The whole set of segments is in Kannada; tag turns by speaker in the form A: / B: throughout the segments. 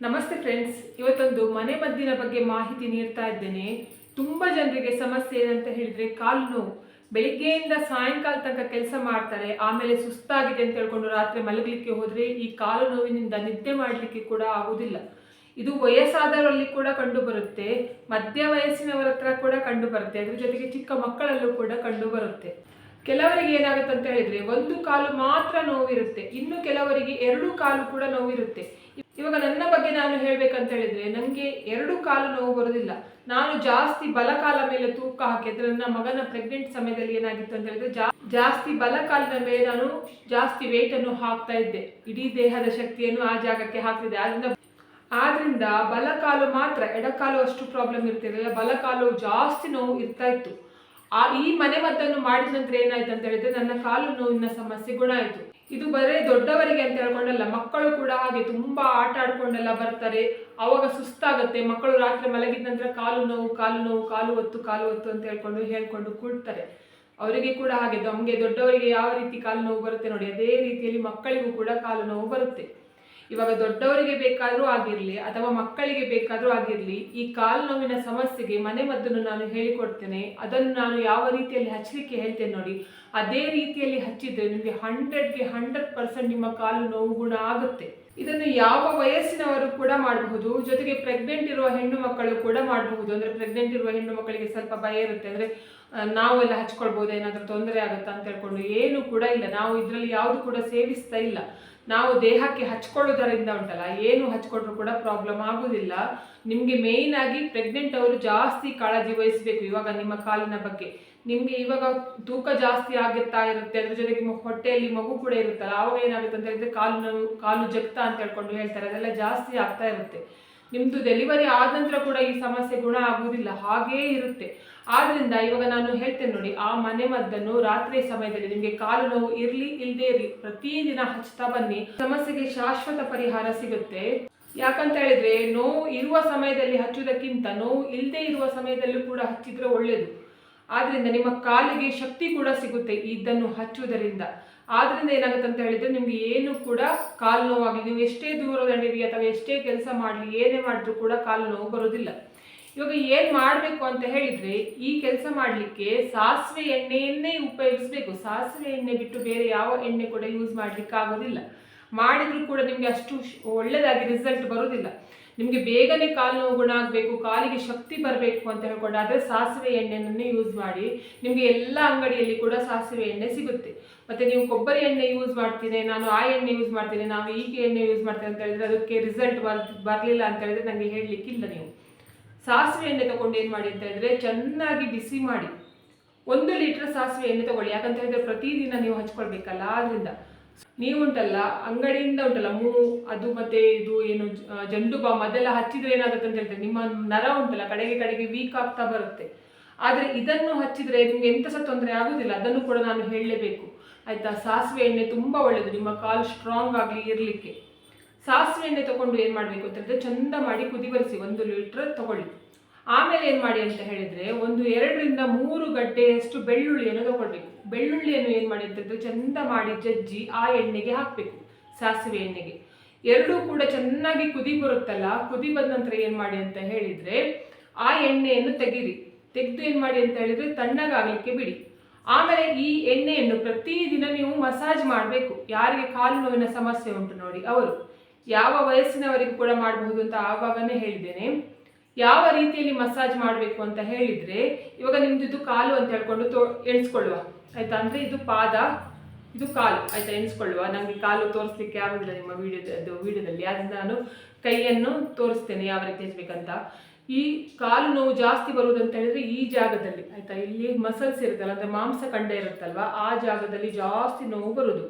A: ನಮಸ್ತೆ ಫ್ರೆಂಡ್ಸ್, ಇವತ್ತೊಂದು ಮನೆ ಮದ್ದಿನ ಬಗ್ಗೆ ಮಾಹಿತಿ ನೀಡ್ತಾ ಇದ್ದೇನೆ. ತುಂಬ ಜನರಿಗೆ ಸಮಸ್ಯೆ ಏನಂತ ಹೇಳಿದ್ರೆ ಕಾಲು ನೋವು. ಬೆಳಿಗ್ಗೆಯಿಂದ ಸಾಯಂಕಾಲ ತನಕ ಕೆಲಸ ಮಾಡ್ತಾರೆ, ಆಮೇಲೆ ಸುಸ್ತಾಗಿದೆ ಅಂತ ಹೇಳ್ಕೊಂಡು ರಾತ್ರಿ ಮಲಗಲಿಕ್ಕೆ ಹೋದ್ರೆ ಈ ಕಾಲು ನೋವಿನಿಂದ ನಿದ್ದೆ ಮಾಡಲಿಕ್ಕೆ ಕೂಡ ಆಗುವುದಿಲ್ಲ. ಇದು ವಯಸ್ಸಾದವರಲ್ಲಿ ಕೂಡ ಕಂಡು ಬರುತ್ತೆ, ಮಧ್ಯ ವಯಸ್ಸಿನವರ ಹತ್ರ ಕೂಡ ಕಂಡು ಬರುತ್ತೆ, ಅದ್ರ ಜೊತೆಗೆ ಚಿಕ್ಕ ಮಕ್ಕಳಲ್ಲೂ ಕೂಡ ಕಂಡು ಬರುತ್ತೆ. ಕೆಲವರಿಗೆ ಏನಾಗುತ್ತೆ ಅಂತ ಹೇಳಿದ್ರೆ ಒಂದು ಕಾಲು ಮಾತ್ರ ನೋವಿರುತ್ತೆ, ಇನ್ನು ಕೆಲವರಿಗೆ ಎರಡು ಕಾಲು ಕೂಡ ನೋವಿರುತ್ತೆ. ಇವಾಗ ನನ್ನ ಬಗ್ಗೆ ನಾನು ಹೇಳ್ಬೇಕಂತ ಹೇಳಿದ್ರೆ ನನಗೆ ಎರಡು ಕಾಲು ನೋವು ಬರೋದಿಲ್ಲ. ನಾನು ಜಾಸ್ತಿ ಬಲಕಾಲ ಮೇಲೆ ತೂಕ ಹಾಕಿದ್ರೆ ನನ್ನ ಮಗನ ಪ್ರೆಗ್ನೆಂಟ್ ಸಮಯದಲ್ಲಿ ಏನಾಗಿತ್ತು ಅಂತ ಹೇಳಿದ್ರೆ ಜಾಸ್ತಿ ಬಲಕಾಲಿನ ಮೇಲೆ ನಾನು ಜಾಸ್ತಿ ವೇಟ್ ಅನ್ನು ಹಾಕ್ತಾ ಇದ್ದೆ, ಇಡೀ ದೇಹದ ಶಕ್ತಿಯನ್ನು ಆ ಜಾಗಕ್ಕೆ ಹಾಕ್ತಿದ್ದೆ. ಆದ್ರಿಂದ ಬಲಕಾಲು ಮಾತ್ರ, ಎಡಕಾಲು ಅಷ್ಟು ಪ್ರಾಬ್ಲಮ್ ಇರ್ತಿರಲಿಲ್ಲ, ಬಲಕಾಲು ಜಾಸ್ತಿ ನೋವು ಇರ್ತಾ ಇತ್ತು. ಈ ಮನೆ ಮದ್ದನ್ನು ಮಾಡಿದ ನಂತರ ಏನಾಯ್ತು ಅಂತ ಹೇಳಿದ್ರೆ ನನ್ನ ಕಾಲು ನೋವಿನ ಸಮಸ್ಯೆ ಗುಣ ಆಯ್ತು. ಇದು ಬರೇ ದೊಡ್ಡವರಿಗೆ ಅಂತ ಹೇಳ್ಕೊಂಡಲ್ಲ, ಮಕ್ಕಳು ಕೂಡ ಹಾಗೆ ತುಂಬಾ ಆಟ ಆಡ್ಕೊಂಡೆಲ್ಲ ಬರ್ತಾರೆ, ಅವಾಗ ಸುಸ್ತಾಗುತ್ತೆ. ಮಕ್ಕಳು ರಾತ್ರಿ ಮಲಗಿದ ನಂತರ ಕಾಲು ನೋವು ಕಾಲು ನೋವು ಕಾಲು ಒತ್ತು ಅಂತ ಹೇಳ್ಕೊಂಡು ಕೂಡ್ತಾರೆ. ಅವರಿಗೆ ಕೂಡ ಹಾಗೆ, ನಮಗೆ ದೊಡ್ಡವರಿಗೆ ಯಾವ ರೀತಿ ಕಾಲು ನೋವು ಬರುತ್ತೆ ನೋಡಿ, ಅದೇ ರೀತಿಯಲ್ಲಿ ಮಕ್ಕಳಿಗೂ ಕೂಡ ಕಾಲು ನೋವು ಬರುತ್ತೆ. ಇವಾಗ ದೊಡ್ಡವರಿಗೆ ಬೇಕಾದರೂ ಆಗಿರಲಿ ಅಥವಾ ಮಕ್ಕಳಿಗೆ ಬೇಕಾದರೂ ಆಗಿರಲಿ, ಈ ಕಾಲು ನೋವಿನ ಸಮಸ್ಯೆಗೆ ಮನೆ ಮದ್ದನ್ನು ನಾನು ಹೇಳಿಕೊಡ್ತೇನೆ. ಅದನ್ನು ನಾನು ಯಾವ ರೀತಿಯಲ್ಲಿ ಹಚ್ಚಲಿಕ್ಕೆ ಹೇಳ್ತೇನೆ ನೋಡಿ, ಅದೇ ರೀತಿಯಲ್ಲಿ ಹಚ್ಚಿದ್ರೆ ನಿಮಗೆ 100% ನಿಮ್ಮ ಕಾಲು ನೋವು ಗುಣ ಆಗುತ್ತೆ. ಇದನ್ನು ಯಾವ ವಯಸ್ಸಿನವರು ಕೂಡ ಮಾಡಬಹುದು, ಜೊತೆಗೆ ಪ್ರೆಗ್ನೆಂಟ್ ಇರುವ ಹೆಣ್ಣು ಮಕ್ಕಳು ಕೂಡ ಮಾಡಬಹುದು. ಅಂದರೆ ಪ್ರೆಗ್ನೆಂಟ್ ಇರುವ ಹೆಣ್ಣು ಮಕ್ಕಳಿಗೆ ಸ್ವಲ್ಪ ಭಯ ಇರುತ್ತೆ, ಅಂದರೆ ನಾವೆಲ್ಲ ಹಚ್ಕೊಳ್ಬೋದು, ಏನಾದರೂ ತೊಂದರೆ ಆಗುತ್ತಾ ಅಂತ ಹೇಳ್ಕೊಂಡು. ಏನು ಕೂಡ ಇಲ್ಲ, ನಾವು ಇದರಲ್ಲಿ ಯಾವುದು ಕೂಡ ಸೇವಿಸ್ತಾ ಇಲ್ಲ. ನಾವು ದೇಹಕ್ಕೆ ಹಚ್ಕೊಳ್ಳೋದರಿಂದ ಉಂಟಲ್ಲ, ಏನು ಹಚ್ಕೊಂಡ್ರು ಕೂಡ ಪ್ರಾಬ್ಲಮ್ ಆಗುವುದಿಲ್ಲ. ನಿಮಗೆ ಮೇಯ್ನ್ ಆಗಿ ಪ್ರೆಗ್ನೆಂಟ್ ಅವರು ಜಾಸ್ತಿ ಕಾಳಜಿ ವಹಿಸಬೇಕು ಇವಾಗ ನಿಮ್ಮ ಕಾಲಿನ ಬಗ್ಗೆ. ನಿಮಗೆ ಇವಾಗ ತೂಕ ಜಾಸ್ತಿ ಆಗುತ್ತಾ ಇರುತ್ತೆ, ಅದ್ರ ಜೊತೆಗೆ ಹೊಟ್ಟೆಯಲ್ಲಿ ಮಗು ಕೂಡ ಇರುತ್ತಲ್ಲ, ಆವಾಗ ಏನಾಗುತ್ತೆ ಅಂತ ಹೇಳಿದ್ರೆ ಕಾಲು ಜಗ್ತಾ ಅಂತ ಹೇಳ್ತಾರೆ, ಅದೆಲ್ಲ ಜಾಸ್ತಿ ಆಗ್ತಾ ಇರುತ್ತೆ. ನಿಮ್ಮದು ಡೆಲಿವರಿ ಆದ ನಂತರ ಕೂಡ ಈ ಸಮಸ್ಯೆ ಗುಣ ಆಗುವುದಿಲ್ಲ, ಹಾಗೇ ಇರುತ್ತೆ. ಆದ್ರಿಂದ ಇವಾಗ ನಾನು ಹೇಳ್ತೇನೆ ನೋಡಿ, ಆ ಮನೆ ಮದ್ದನ್ನು ರಾತ್ರಿ ಸಮಯದಲ್ಲಿ ನಿಮಗೆ ಕಾಲು ನೋವು ಇರಲಿ ಇಲ್ಲದೆ ಇರಲಿ ಪ್ರತಿದಿನ ಹಚ್ತಾ ಬನ್ನಿ, ಸಮಸ್ಯೆಗೆ ಶಾಶ್ವತ ಪರಿಹಾರ ಸಿಗುತ್ತೆ. ಯಾಕಂತ ಹೇಳಿದ್ರೆ ನೋವು ಇರುವ ಸಮಯದಲ್ಲಿ ಹಚ್ಚುವುದಕ್ಕಿಂತ ನೋವು ಇಲ್ಲದೆ ಇರುವ ಸಮಯದಲ್ಲೂ ಕೂಡ ಹಚ್ಚಿದ್ರೆ ಒಳ್ಳೆಯದು. ಆದ್ರಿಂದ ನಿಮ್ಮ ಕಾಲಿಗೆ ಶಕ್ತಿ ಕೂಡ ಸಿಗುತ್ತೆ ಇದನ್ನು ಹಚ್ಚುವುದರಿಂದ. ಆದ್ರಿಂದ ಏನಾಗುತ್ತೆ ಅಂತ ಹೇಳಿದ್ರೆ ನಿಮ್ಗೆ ಏನು ಕೂಡ ಕಾಲು ನೋವಾಗಲಿ, ನೀವು ಎಷ್ಟೇ ದೂರದಲ್ಲಿರಿ ಅಥವಾ ಎಷ್ಟೇ ಕೆಲಸ ಮಾಡಲಿ, ಏನೇ ಮಾಡಿದ್ರೂ ಕೂಡ ಕಾಲು ನೋವು ಬರೋದಿಲ್ಲ. ಇವಾಗ ಏನು ಮಾಡಬೇಕು ಅಂತ ಹೇಳಿದ್ರೆ, ಈ ಕೆಲಸ ಮಾಡಲಿಕ್ಕೆ ಸಾಸಿವೆ ಎಣ್ಣೆಯನ್ನೇ ಉಪಯೋಗಿಸಬೇಕು. ಸಾಸಿವೆ ಎಣ್ಣೆ ಬಿಟ್ಟು ಬೇರೆ ಯಾವ ಎಣ್ಣೆ ಕೂಡ ಯೂಸ್ ಮಾಡಲಿಕ್ಕೆ ಆಗೋದಿಲ್ಲ. ಮಾಡಿದರೂ ಕೂಡ ನಿಮಗೆ ಅಷ್ಟು ಒಳ್ಳೆಯದಾಗಿ ರಿಸಲ್ಟ್ ಬರೋದಿಲ್ಲ. ನಿಮಗೆ ಬೇಗನೆ ಕಾಲು ನೋವು ಗುಣ ಆಗಬೇಕು, ಕಾಲಿಗೆ ಶಕ್ತಿ ಬರಬೇಕು ಅಂತ ಹೇಳ್ಕೊಂಡಾದರೆ ಸಾಸಿವೆ ಎಣ್ಣೆಯನ್ನೇ ಯೂಸ್ ಮಾಡಿ. ನಿಮಗೆ ಎಲ್ಲ ಅಂಗಡಿಯಲ್ಲಿ ಕೂಡ ಸಾಸಿವೆ ಎಣ್ಣೆ ಸಿಗುತ್ತೆ. ಮತ್ತು ನೀವು ಕೊಬ್ಬರಿ ಎಣ್ಣೆ ಯೂಸ್ ಮಾಡ್ತೀನಿ, ನಾನು ಆ ಎಣ್ಣೆ ಯೂಸ್ ಮಾಡ್ತೀನಿ, ನಾವು ಈಗ ಎಣ್ಣೆ ಯೂಸ್ ಮಾಡ್ತೀನಿ ಅಂತ ಹೇಳಿದ್ರೆ ಅದಕ್ಕೆ ರಿಸಲ್ಟ್ ಬರಲಿಲ್ಲ ಅಂತ ಹೇಳಿದ್ರೆ ನನಗೆ ಹೇಳಲಿಕ್ಕಿಲ್ಲ. ನೀವು ಸಾಸಿವೆ ಎಣ್ಣೆ ತೊಗೊಂಡು ಏನು ಮಾಡಿ ಅಂತ ಹೇಳಿದ್ರೆ ಚೆನ್ನಾಗಿ ಬಿಸಿ ಮಾಡಿ 1 ಲೀಟರ್ ಸಾಸಿವೆ ಎಣ್ಣೆ ತೊಗೊಳ್ಳಿ. ಯಾಕಂತ ಹೇಳಿದ್ರೆ ಪ್ರತಿದಿನ ನೀವು ಹಚ್ಕೊಳ್ಬೇಕಲ್ಲ. ಆದ್ರಿಂದ ನೀವು ಉಂಟಲ್ಲ ಅಂಗಡಿಯಿಂದ ಉಂಟಲ್ಲ ಅದು ಮತ್ತೆ ಇದು ಏನು ಜಂಡು ಬಾಮ್ ಅದೆಲ್ಲ ಹಚ್ಚಿದ್ರೆ ಏನಾಗುತ್ತೆ ಅಂತ ಹೇಳಿದ್ರೆ ನಿಮ್ಮ ನರ ಉಂಟಲ್ಲ ಕಡೆಗೆ ವೀಕ್ ಆಗ್ತಾ ಬರುತ್ತೆ. ಆದರೆ ಇದನ್ನು ಹಚ್ಚಿದ್ರೆ ನಿಮ್ಗೆ ಎಂತ ಸಹ ತೊಂದರೆ ಆಗುದಿಲ್ಲ, ಅದನ್ನು ಕೂಡ ನಾನು ಹೇಳಲೇಬೇಕು ಆಯ್ತಾ. ಸಾಸಿವೆ ಎಣ್ಣೆ ತುಂಬ ಒಳ್ಳೆಯದು ನಿಮ್ಮ ಕಾಲು ಸ್ಟ್ರಾಂಗ್ ಆಗಲಿ ಇರಲಿಕ್ಕೆ. ಸಾಸಿವೆ ಎಣ್ಣೆ ತೊಗೊಂಡು ಏನು ಮಾಡಬೇಕು ಅಂತ ಹೇಳಿದ್ರೆ ಚಂದ ಮಾಡಿ ಕುದಿಬರಿಸಿ 1 ಲೀಟರ್ ತೊಗೊಳ್ಳಿ. ಆಮೇಲೆ ಏನು ಮಾಡಿ ಅಂತ ಹೇಳಿದರೆ 2 ರಿಂದ 3 ಗಡ್ಡೆಯಷ್ಟು ಬೆಳ್ಳುಳ್ಳಿಯನ್ನು ತೊಗೊಳ್ಬೇಕು. ಬೆಳ್ಳುಳ್ಳಿಯನ್ನು ಏನು ಮಾಡಿ ಅಂತಂದರೆ ಚಂದ ಮಾಡಿ ಜಜ್ಜಿ ಆ ಎಣ್ಣೆಗೆ ಹಾಕಬೇಕು, ಸಾಸಿವೆ ಎಣ್ಣೆಗೆ. ಎರಡೂ ಕೂಡ ಚೆನ್ನಾಗಿ ಕುದಿ ಬರುತ್ತಲ್ಲ, ಕುದಿ ಬಂದ ನಂತರ ಏನು ಮಾಡಿ ಅಂತ ಹೇಳಿದರೆ ಆ ಎಣ್ಣೆಯನ್ನು ತೆಗೆದು ಏನು ಮಾಡಿ ಅಂತ ಹೇಳಿದರೆ ತಣ್ಣಗಾಗಲಿಕ್ಕೆ ಬಿಡಿ. ಆಮೇಲೆ ಈ ಎಣ್ಣೆಯನ್ನು ಪ್ರತಿದಿನ ನೀವು ಮಸಾಜ್ ಮಾಡಬೇಕು. ಯಾರಿಗೆ ಕಾಲು ನೋವಿನ ಸಮಸ್ಯೆ ಉಂಟು ನೋಡಿ ಅವರು, ಯಾವ ವಯಸ್ಸಿನವರಿಗೂ ಕೂಡ ಮಾಡಬಹುದು ಅಂತ ಆವಾಗನೇ ಹೇಳಿದ್ದೇನೆ. ಯಾವ ರೀತಿಯಲ್ಲಿ ಮಸಾಜ್ ಮಾಡಬೇಕು ಅಂತ ಹೇಳಿದರೆ, ಇವಾಗ ನಿಮ್ದು ಇದು ಕಾಲು ಅಂತ ಹೇಳ್ಕೊಂಡು ಎಣಿಸ್ಕೊಳ್ಳುವ ಆಯ್ತಾ. ಅಂದರೆ ಇದು ಪಾದ, ಇದು ಕಾಲು ಆಯ್ತಾ, ಎಣಿಸ್ಕೊಳ್ಳುವ. ನನಗೆ ಕಾಲು ತೋರಿಸ್ಲಿಕ್ಕೆ ಆಗೋದಿಲ್ಲ ನಿಮ್ಮ ವಿಡಿಯೋದಲ್ಲಿ, ಅದರಿಂದ ನಾನು ಕೈಯನ್ನು ತೋರಿಸ್ತೇನೆ ಯಾವ ರೀತಿ ಹಚ್ಬೇಕಂತ. ಈ ಕಾಲು ನೋವು ಜಾಸ್ತಿ ಬರುವುದಂತ ಹೇಳಿದ್ರೆ ಈ ಜಾಗದಲ್ಲಿ ಆಯ್ತಾ, ಇಲ್ಲಿ ಮಸಲ್ಸ್ ಇರುತ್ತಲ್ಲ, ಅಂದರೆ ಮಾಂಸಖಂಡ ಇರುತ್ತಲ್ವ, ಆ ಜಾಗದಲ್ಲಿ ಜಾಸ್ತಿ ನೋವು ಬರುವುದು.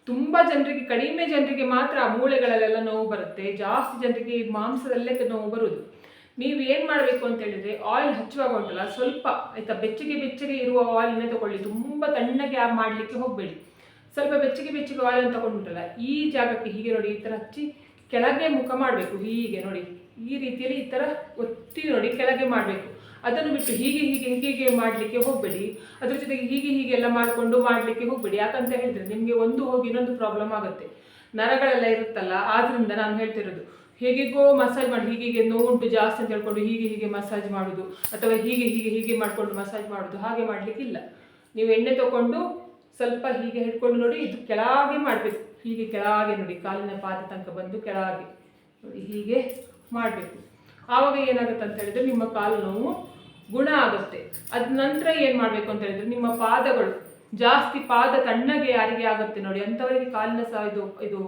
A: ತುಂಬ ಜನರಿಗೆ, ಕಡಿಮೆ ಜನರಿಗೆ ಮಾತ್ರ ಮೂಳೆಗಳಲ್ಲೆಲ್ಲ ನೋವು ಬರುತ್ತೆ, ಜಾಸ್ತಿ ಜನರಿಗೆ ಮಾಂಸದಲ್ಲೇ ನೋವು ಬರುವುದು. ನೀವು ಏನು ಮಾಡಬೇಕು ಅಂತ ಹೇಳಿದರೆ ಆಯಿಲ್ ಹಚ್ಚುವಾಗ ಉಂಟಲ್ಲ ಸ್ವಲ್ಪ ಆಯಿತಾ ಬೆಚ್ಚಗೆ ಇರುವ ಆಯಿಲ್ನೇ ತೊಗೊಳ್ಳಿ, ತುಂಬ ತಣ್ಣಗೆ ಮಾಡಲಿಕ್ಕೆ ಹೋಗಬೇಡಿ. ಸ್ವಲ್ಪ ಬೆಚ್ಚಗೆ ಆಯಿಲನ್ನು ತೊಗೊಂಡುಂಟಲ್ಲ ಈ ಜಾಗಕ್ಕೆ ಹೀಗೆ ನೋಡಿ ಈ ಥರ ಹಚ್ಚಿ ಕೆಳಗೆ ಮುಖ ಮಾಡಬೇಕು. ಹೀಗೆ ನೋಡಿ ಈ ರೀತಿಯಲ್ಲಿ ಈ ಥರ ಒತ್ತಿ ನೋಡಿ ಕೆಳಗೆ ಮಾಡಬೇಕು. ಅದನ್ನು ಬಿಟ್ಟು ಹೀಗೆ ಮಾಡಲಿಕ್ಕೆ ಹೋಗಬೇಡಿ. ಅದ್ರ ಜೊತೆಗೆ ಹೀಗೆಲ್ಲ ಮಾಡಿಕೊಂಡು ಮಾಡಲಿಕ್ಕೆ ಹೋಗಬೇಡಿ. ಯಾಕಂತ ಹೇಳಿದರೆ ನಿಮಗೆ ಒಂದು ಹೋಗಿ ಇನ್ನೊಂದು ಪ್ರಾಬ್ಲಮ್ ಆಗುತ್ತೆ, ನರಗಳೆಲ್ಲ ಇರುತ್ತಲ್ಲ. ಆದ್ದರಿಂದ ನಾನು ಹೇಳ್ತಿರೋದು ಹೇಗೆಗೋ ಮಸಾಜ್ ಮಾಡಿ, ಹೀಗೆ ನೋವುಂಟು ಜಾಸ್ತಿ ಅಂತ ಹೇಳ್ಕೊಂಡು ಹೀಗೆ ಮಸಾಜ್ ಮಾಡೋದು, ಅಥವಾ ಹೀಗೆ ಮಾಡಿಕೊಂಡು ಮಸಾಜ್ ಮಾಡೋದು, ಹಾಗೆ ಮಾಡಲಿಕ್ಕಿಲ್ಲ. ನೀವು ಎಣ್ಣೆ ತಗೊಂಡು ಸ್ವಲ್ಪ ಹೀಗೆ ಹಿಡ್ಕೊಂಡು ನೋಡಿ, ಇದು ಕೆಳಗೆ ಮಾಡಬೇಕು, ಹೀಗೆ ಕೆಳಗೆ ನೋಡಿ, ಕಾಲಿನ ಪಾದ ತನಕ ಬಂದು ಕೆಳಗೆ ನೋಡಿ ಹೀಗೆ ಮಾಡಬೇಕು. ಆವಾಗ ಏನಾಗುತ್ತೆ ಅಂತ ಹೇಳಿದ್ರೆ ನಿಮ್ಮ ಕಾಲು ನೋವು ಗುಣ ಆಗುತ್ತೆ. ಅದ ನಂತರ ಏನು ಮಾಡಬೇಕು ಅಂತ ಹೇಳಿದ್ರೆ, ನಿಮ್ಮ ಪಾದಗಳು ಜಾಸ್ತಿ ಪಾದ ತಣ್ಣಗೆ ಯಾರಿಗೆ ಆಗುತ್ತೆ ನೋಡಿ ಅಂಥವರಿಗೆ ಕಾಲಿನ ಇದು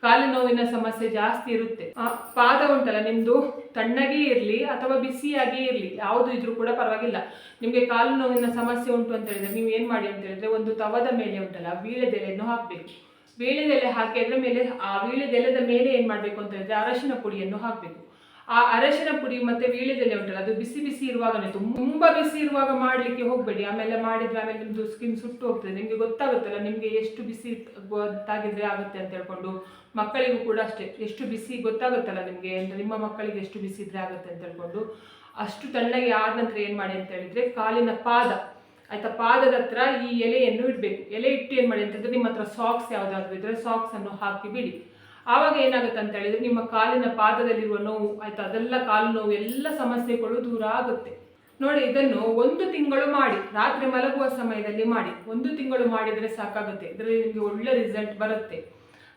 A: ಕಾಲಿನ ನೋವಿನ ಸಮಸ್ಯೆ ಜಾಸ್ತಿ ಇರುತ್ತೆ. ಆ ಪಾದ ಉಂಟಲ್ಲ ನಿಮ್ಮದು ತಣ್ಣಗೆ ಇರಲಿ ಅಥವಾ ಬಿಸಿಯಾಗಿ ಇರಲಿ, ಯಾವುದು ಇದ್ರೂ ಕೂಡ ಪರವಾಗಿಲ್ಲ. ನಿಮಗೆ ಕಾಲು ನೋವಿನ ಸಮಸ್ಯೆ ಉಂಟು ಅಂತ ಹೇಳಿದ್ರೆ ನೀವು ಏನು ಮಾಡಿ ಅಂತ ಹೇಳಿದ್ರೆ, ಒಂದು ತವದ ಮೇಲೆ ಉಂಟಲ್ಲ ವೀಳ್ಯದೆಲೆಯನ್ನು ಹಾಕಬೇಕು. ವೀಳ್ಯದೆಲೆ ಹಾಕಿ ಅದರ ಮೇಲೆ, ಆ ವೀಳ್ಯದೆಲೆದ ಮೇಲೆ ಏನು ಮಾಡಬೇಕು ಅಂತ ಹೇಳಿದ್ರೆ ಅರಶಿನ ಪುಡಿಯನ್ನು ಹಾಕಬೇಕು. ಆ ಅರಶಿನ ಪುಡಿ ಮತ್ತೆ ವೀಳ್ಯದೆಲೆ ಉಂಟಲ್ಲ ಅದು ಬಿಸಿ ಇರುವಾಗನೇ, ತುಂಬಾ ಬಿಸಿ ಇರುವಾಗ ಮಾಡಲಿಕ್ಕೆ ಹೋಗಬೇಡಿ. ಆಮೇಲೆ ನಿಮ್ಮದು ಸ್ಕಿನ್ ಸುಟ್ಟು ಹೋಗ್ತದೆ. ನಿಮಗೆ ಗೊತ್ತಾಗುತ್ತಲ್ಲ ನಿಮಗೆ ಎಷ್ಟು ಬಿಸಿ ಗೊತ್ತಾಗಿದ್ರೆ ಆಗುತ್ತೆ ಅಂತ ಹೇಳ್ಕೊಂಡು. ಮಕ್ಕಳಿಗೂ ಕೂಡ ಅಷ್ಟೇ, ಎಷ್ಟು ಬಿಸಿ ಗೊತ್ತಾಗುತ್ತಲ್ಲ ನಿಮಗೆ, ಅಂದರೆ ನಿಮ್ಮ ಮಕ್ಕಳಿಗೆ ಎಷ್ಟು ಬಿಸಿ ಇದ್ರೆ ಆಗುತ್ತೆ ಅಂತ ಹೇಳ್ಕೊಂಡು. ಅಷ್ಟು ತಣ್ಣಗೆ ಆದ ನಂತರ ಏನು ಮಾಡಿ ಅಂತ ಹೇಳಿದ್ರೆ, ಕಾಲಿನ ಪಾದ ಆಯ್ತಾ, ಪಾದದ ಹತ್ರ ಈ ಎಲೆಯನ್ನು ಇಡಬೇಕು. ಎಲೆ ಇಟ್ಟು ಏನು ಮಾಡಿ ಅಂತಂದ್ರೆ, ನಿಮ್ಮ ಹತ್ರ ಸಾಕ್ಸ್ ಯಾವುದಾದ್ರು ಇದ್ರೆ ಸಾಕ್ಸ್ ಅನ್ನು ಹಾಕಿ ಬಿಡಿ. ಆವಾಗ ಏನಾಗುತ್ತೆ ಅಂತ ಹೇಳಿದ್ರೆ, ನಿಮ್ಮ ಕಾಲಿನ ಪಾದದಲ್ಲಿರುವ ನೋವು ಆಯ್ತಾ, ಅದೆಲ್ಲ ಕಾಲು ನೋವು ಎಲ್ಲ ಸಮಸ್ಯೆಗಳು ದೂರ ಆಗುತ್ತೆ. ನೋಡಿ, ಇದನ್ನು 1 ತಿಂಗಳು ಮಾಡಿ, ರಾತ್ರಿ ಮಲಗುವ ಸಮಯದಲ್ಲಿ ಮಾಡಿ. 1 ತಿಂಗಳು ಮಾಡಿದರೆ ಸಾಕಾಗುತ್ತೆ. ಇದರಲ್ಲಿ ನಿಮಗೆ ಒಳ್ಳೆ ರಿಸಲ್ಟ್ ಬರುತ್ತೆ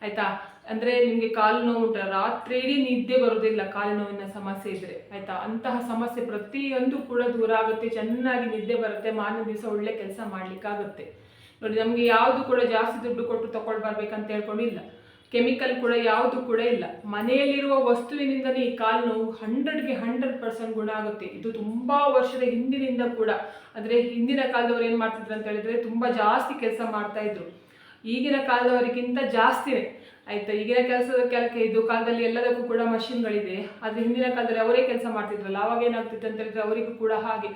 A: ಆಯ್ತಾ. ಅಂದರೆ ನಿಮಗೆ ಕಾಲು ನೋವು ಉಂಟು, ರಾತ್ರಿ ಇಡೀ ನಿದ್ದೆ ಬರುವುದಿಲ್ಲ ಕಾಲು ನೋವಿನ ಸಮಸ್ಯೆ ಇದ್ರೆ ಆಯ್ತಾ, ಅಂತಹ ಸಮಸ್ಯೆ ಪ್ರತಿಯೊಂದು ಕೂಡ ದೂರ ಆಗುತ್ತೆ. ಚೆನ್ನಾಗಿ ನಿದ್ದೆ ಬರುತ್ತೆ, ಮಾರನೇ ದಿವಸ ಒಳ್ಳೆ ಕೆಲಸ ಮಾಡ್ಲಿಕ್ಕಾಗುತ್ತೆ. ನೋಡಿ, ನಮಗೆ ಯಾವುದು ಕೂಡ ಜಾಸ್ತಿ ದುಡ್ಡು ಕೊಟ್ಟು ತಗೊಂಡು ಬರ್ಬೇಕಂತ ಹೇಳ್ಕೊಂಡಿಲ್ಲ. ಕೆಮಿಕಲ್ ಕೂಡ ಯಾವುದು ಕೂಡ ಇಲ್ಲ. ಮನೆಯಲ್ಲಿರುವ ವಸ್ತುವಿನಿಂದಲೇ ಈ ಕಾಲು ನೋವು 100ಗೆ 100% ಗುಣ ಆಗುತ್ತೆ. ಇದು ತುಂಬಾ ವರ್ಷದ ಹಿಂದಿನಿಂದ ಕೂಡ, ಅಂದರೆ ಹಿಂದಿನ ಕಾಲದವರು ಏನು ಮಾಡ್ತಿದ್ರು ಅಂತ ಹೇಳಿದ್ರೆ ತುಂಬಾ ಜಾಸ್ತಿ ಕೆಲಸ ಮಾಡ್ತಾ ಇದ್ರು. ಈಗಿನ ಕಾಲದವರಿಗಿಂತ ಜಾಸ್ತಿನೇ ಆಯ್ತಾ. ಈಗಿನ ಇದು ಕಾಲದಲ್ಲಿ ಎಲ್ಲದಕ್ಕೂ ಕೂಡ ಮಷಿನ್ಗಳಿದೆ. ಆದರೆ ಹಿಂದಿನ ಕಾಲದಲ್ಲಿ ಅವರೇ ಕೆಲಸ ಮಾಡ್ತಿದ್ರಲ್ಲ, ಅವಾಗ ಏನಾಗ್ತಿತ್ತು ಅಂತ ಹೇಳಿದ್ರೆ ಅವರಿಗೂ ಕೂಡ ಹಾಗೆ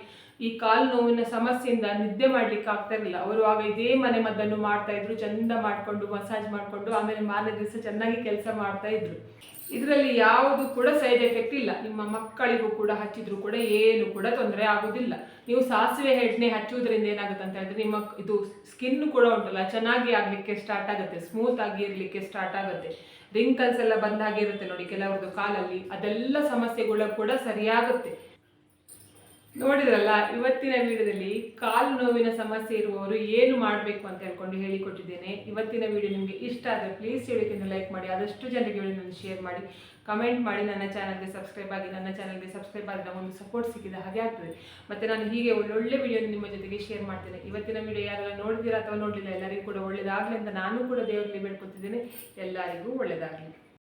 A: ಈ ಕಾಲು ನೋವಿನ ಸಮಸ್ಯೆಯಿಂದ ನಿದ್ದೆ ಮಾಡ್ಲಿಕ್ಕೆ ಆಗ್ತಾ ಇರಲಿಲ್ಲ. ಅವರು ಆಗ ಇದೇ ಮನೆ ಮದ್ದನ್ನು ಮಾಡ್ತಾ ಇದ್ರು, ಚಂದ ಮಾಡಿಕೊಂಡು ಮಸಾಜ್ ಮಾಡಿಕೊಂಡು ಆಮೇಲೆ ಮಾರನೇ ದಿವಸ ಚೆನ್ನಾಗಿ ಕೆಲಸ ಮಾಡ್ತಾ ಇದ್ರು. ಇದರಲ್ಲಿ ಯಾವುದು ಕೂಡ ಸೈಡ್ ಎಫೆಕ್ಟ್ ಇಲ್ಲ. ನಿಮ್ಮ ಮಕ್ಕಳಿಗೂ ಕೂಡ ಹಚ್ಚಿದ್ರು ಕೂಡ ಏನು ಕೂಡ ತೊಂದರೆ ಆಗೋದಿಲ್ಲ. ನೀವು ಸಾಸಿವೆ ಎಣ್ಣೆ ಹಚ್ಚುವುದರಿಂದ ಏನಾಗುತ್ತೆ ಅಂತ ಹೇಳಿದ್ರೆ, ನಿಮ್ಮ ಇದು ಸ್ಕಿನ್ ಕೂಡ ಉಂಟಲ್ಲ ಚೆನ್ನಾಗಿ ಆಗಲಿಕ್ಕೆ ಸ್ಟಾರ್ಟ್ ಆಗುತ್ತೆ, ಸ್ಮೂತ್ ಆಗಿ ಇರಲಿಕ್ಕೆ ಸ್ಟಾರ್ಟ್ ಆಗುತ್ತೆ. ರಿಂಕಲ್ಸ್ ಎಲ್ಲ ಬಂದಾಗಿರುತ್ತೆ ನೋಡಿ ಕೆಲವರದ್ದು ಕಾಲಲ್ಲಿ, ಅದೆಲ್ಲ ಸಮಸ್ಯೆಗಳು ಕೂಡ ಸರಿಯಾಗುತ್ತೆ. ನೋಡಿದ್ರಲ್ಲ, ಇವತ್ತಿನ ವಿಡಿಯೋದಲ್ಲಿ ಕಾಲು ನೋವಿನ ಸಮಸ್ಯೆ ಇರುವವರು ಏನು ಮಾಡಬೇಕು ಅಂತ ಹೇಳ್ಕೊಂಡು ಹೇಳಿಕೊಟ್ಟಿದ್ದೇನೆ. ಇವತ್ತಿನ ವಿಡಿಯೋ ನಿಮಗೆ ಇಷ್ಟ ಆದರೆ ಪ್ಲೀಸ್ ವಿಡಿಯೋಕ್ಕೆ ಲೈಕ್ ಮಾಡಿ, ಆದಷ್ಟು ಜನರಿಗೆ ವಿಡಿಯೋನ ಶೇರ್ ಮಾಡಿ, ಕಮೆಂಟ್ ಮಾಡಿ, ನನ್ನ ಚಾನಲ್ಗೆ ಸಬ್ಸ್ಕ್ರೈಬ್ ಆಗಿ. ನನ್ನ ಚಾನಲ್ಗೆ ಸಬ್ಸ್ಕ್ರೈಬ್ ಆದರೆ ಒಂದು ಸಪೋರ್ಟ್ ಸಿಕ್ಕಿದ ಹಾಗೆ ಆಗ್ತದೆ. ಮತ್ತು ನಾನು ಹೀಗೆ ಒಳ್ಳೊಳ್ಳೆ ವಿಡಿಯೋನ ನಿಮ್ಮ ಜೊತೆಗೆ ಶೇರ್ ಮಾಡ್ತೇನೆ. ಇವತ್ತಿನ ವಿಡಿಯೋ ಯಾರೆಲ್ಲ ನೋಡಿದ್ದೀರಾ ಅಥವಾ ನೋಡಲಿಲ್ಲ, ಎಲ್ಲರಿಗೂ ಕೂಡ ಒಳ್ಳೆಯದಾಗಲಿ ಅಂತ ನಾನು ಕೂಡ ದೇವರಲ್ಲಿ ಬೇಡ್ಕೊತಿದ್ದೇನೆ. ಎಲ್ಲರಿಗೂ ಒಳ್ಳೆಯದಾಗಲಿ.